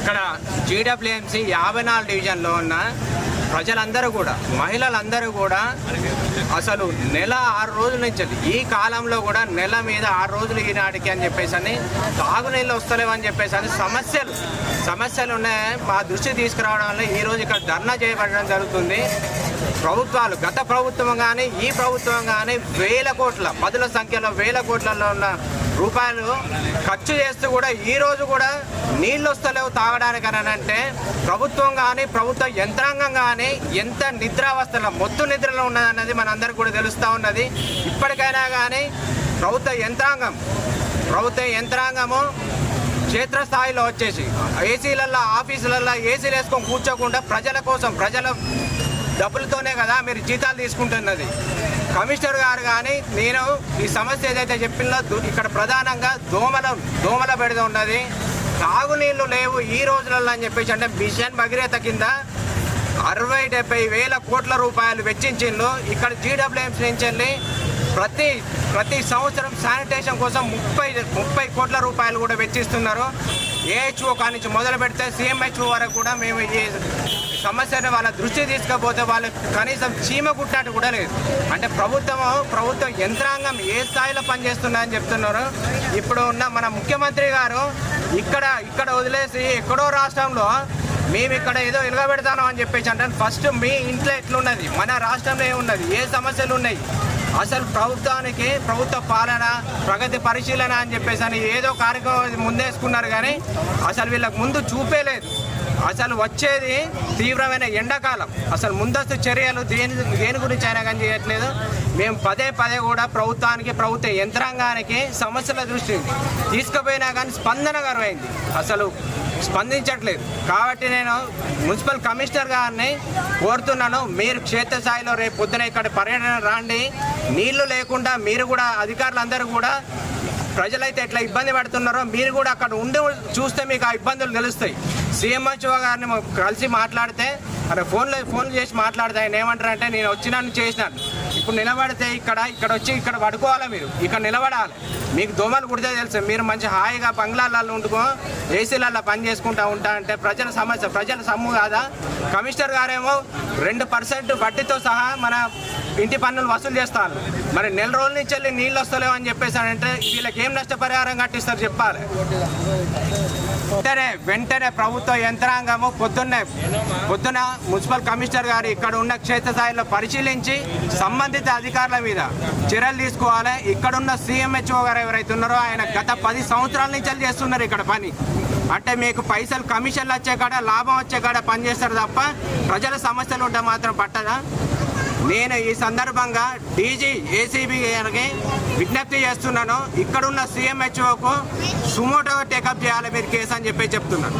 ఇక్కడ జీడబ్ల్యూఎంసీ 54 డివిజన్లో ఉన్న ప్రజలందరూ కూడా, మహిళలందరూ కూడా అసలు నెల 6 రోజుల నుంచి ఈ కాలంలో కూడా నెల మీద 6 రోజులు ఈనాటికి అని చెప్పేసి అని తాగునీళ్ళు వస్తలేవని చెప్పేసి అని సమస్యలు ఉన్నాయి. మా దృష్టి తీసుకురావడం వల్ల ఈరోజు ఇక్కడ ధర్నా చేయబడడం జరుగుతుంది. ప్రభుత్వాలు, గత ప్రభుత్వం కానీ ఈ ప్రభుత్వం కానీ వేల కోట్ల, పదుల సంఖ్యలో వేల కోట్లలో ఉన్న రూపాయలు ఖర్చు చేస్తూ కూడా ఈరోజు కూడా నీళ్ళు వస్తలేవు తాగడానికి అని అంటే ప్రభుత్వం కానీ ప్రభుత్వ యంత్రాంగం కానీ ఎంత నిద్రావస్థలో, మొత్తం నిద్రలో ఉన్నదన్నది మనందరికీ కూడా తెలుస్తూ ఉన్నది. ఇప్పటికైనా కానీ ప్రభుత్వ యంత్రాంగము క్షేత్రస్థాయిలో వచ్చేసి ఏసీలల్లో, ఆఫీసులల్లో ఏసీలు వేసుకొని కూర్చోకుండా ప్రజల కోసం, ప్రజల డబ్బులతోనే కదా మీరు జీతాలు తీసుకుంటున్నది. కమిషనర్ గారు కానీ నేను ఈ సమస్య ఏదైతే చెప్పినో ఇక్కడ ప్రధానంగా దోమల బెడద ఉన్నది, తాగునీళ్ళు లేవు ఈ రోజులలో అని చెప్పేసి అంటే మిషన్ భగీరథ కింద 60-70 వేల కోట్ల రూపాయలు వెచ్చించిండ్రు. ఇక్కడ జీడబ్ల్యూఎంసీ నుంచి వెళ్ళి ప్రతి సంవత్సరం శానిటేషన్ కోసం 30 కోట్ల రూపాయలు కూడా వెచ్చిస్తున్నారు. ఏహెచ్ఓ కానించి మొదలు పెడితే సిఎంహెచ్ఓ వరకు కూడా మేము ఈ సమస్యను వాళ్ళ దృష్టి తీసుకపోతే వాళ్ళు కనీసం చీమ కుట్టినట్టు కూడా లేదు. అంటే ప్రభుత్వ యంత్రాంగం ఏ స్థాయిలో పనిచేస్తుందని చెప్తున్నారు. ఇప్పుడు ఉన్న మన ముఖ్యమంత్రి గారు ఇక్కడ వదిలేసి ఎక్కడో రాష్ట్రంలో మేము ఇక్కడ ఏదో ఎలుగబెడతాను అని చెప్పేసి అంటే ఫస్ట్ మీ ఇంట్లో ఎట్లున్నది, మన రాష్ట్రంలో ఏమున్నది, ఏ సమస్యలు ఉన్నాయి, అసలు ప్రభుత్వ పాలన, ప్రగతి పరిశీలన అని చెప్పేసి అని ఏదో కార్యక్రమం ముందేసుకున్నారు కానీ అసలు వీళ్ళకి ముందు చూపేలేదు. అసలు వచ్చేది తీవ్రమైన ఎండాకాలం, అసలు ముందస్తు చర్యలు దేని గురించి అయినా కానీ చేయట్లేదు. మేము పదే కూడా ప్రభుత్వ యంత్రాంగానికి సమస్యల దృష్టి తీసుకుపోయినా కానీ స్పందన కరువైంది, అసలు స్పందించట్లేదు. కాబట్టి నేను మున్సిపల్ కమిషనర్ గారిని కోరుతున్నాను, మీరు క్షేత్రస్థాయిలో రేపు పొద్దున ఇక్కడ పర్యటన రాండి. నీళ్లు లేకుండా మీరు కూడా, అధికారులందరూ కూడా, ప్రజలైతే ఎట్లా ఇబ్బంది పడుతున్నారో మీరు కూడా అక్కడ ఉండి చూస్తే మీకు ఆ ఇబ్బందులు తెలుస్తాయి. సిఎంహెచ్ఓ గారిని కలిసి మాట్లాడితే, అరే ఫోన్లు చేసి మాట్లాడితే ఆయన ఏమంటారంటే నేను వచ్చినాను చేసినాను, ఇప్పుడు నిలబడితే ఇక్కడ వచ్చి ఇక్కడ పడుకోవాలి, మీరు ఇక్కడ నిలబడాలి, మీకు దోమలు కుడితే తెలుసు, మీరు మంచి హాయిగా బంగ్లాలలో ఉండుకో ఏసీలలో పని చేసుకుంటూ ఉంటా అంటే ప్రజల సమస్య, ప్రజల సొమ్ము కాదా? కమిషనర్ గారేమో 2% వడ్డీతో సహా మన ఇంటి పన్నులు వసూలు చేస్తారు. మరి నెల రోజుల నుంచి వెళ్ళి నీళ్ళు వస్తలేవు అని చెప్పేసానంటే వీళ్ళకి ఏం నష్టపరిహారం కట్టిస్తారు చెప్పాలి. వెంటనే ప్రభుత్వ యంత్రాంగము పొద్దున మున్సిపల్ కమిషనర్ గారు ఇక్కడ ఉన్న క్షేత్రస్థాయిలో పరిశీలించి సంబంధిత అధికారుల మీద చర్యలు తీసుకోవాలి. ఇక్కడున్న సిఎంహెచ్ఓ గారు ఎవరైతే ఉన్నారో ఆయన గత 10 సంవత్సరాల నుంచి చేస్తున్నారు ఇక్కడ పని. అంటే మీకు పైసలు కమిషన్లు వచ్చే కాడ, లాభం వచ్చే కాడ పనిచేస్తారు తప్ప ప్రజల సమస్యలు ఉంటే మాత్రం పట్టదా? నేను ఈ సందర్భంగా డీజీ ఏసీబీ గారికి విజ్ఞప్తి చేస్తున్నాను, ఇక్కడున్న సిఎంహెచ్ఓకు సుమోటోగా టేకప్ చేయాలి మీరు కేసు అని చెప్తున్నాను.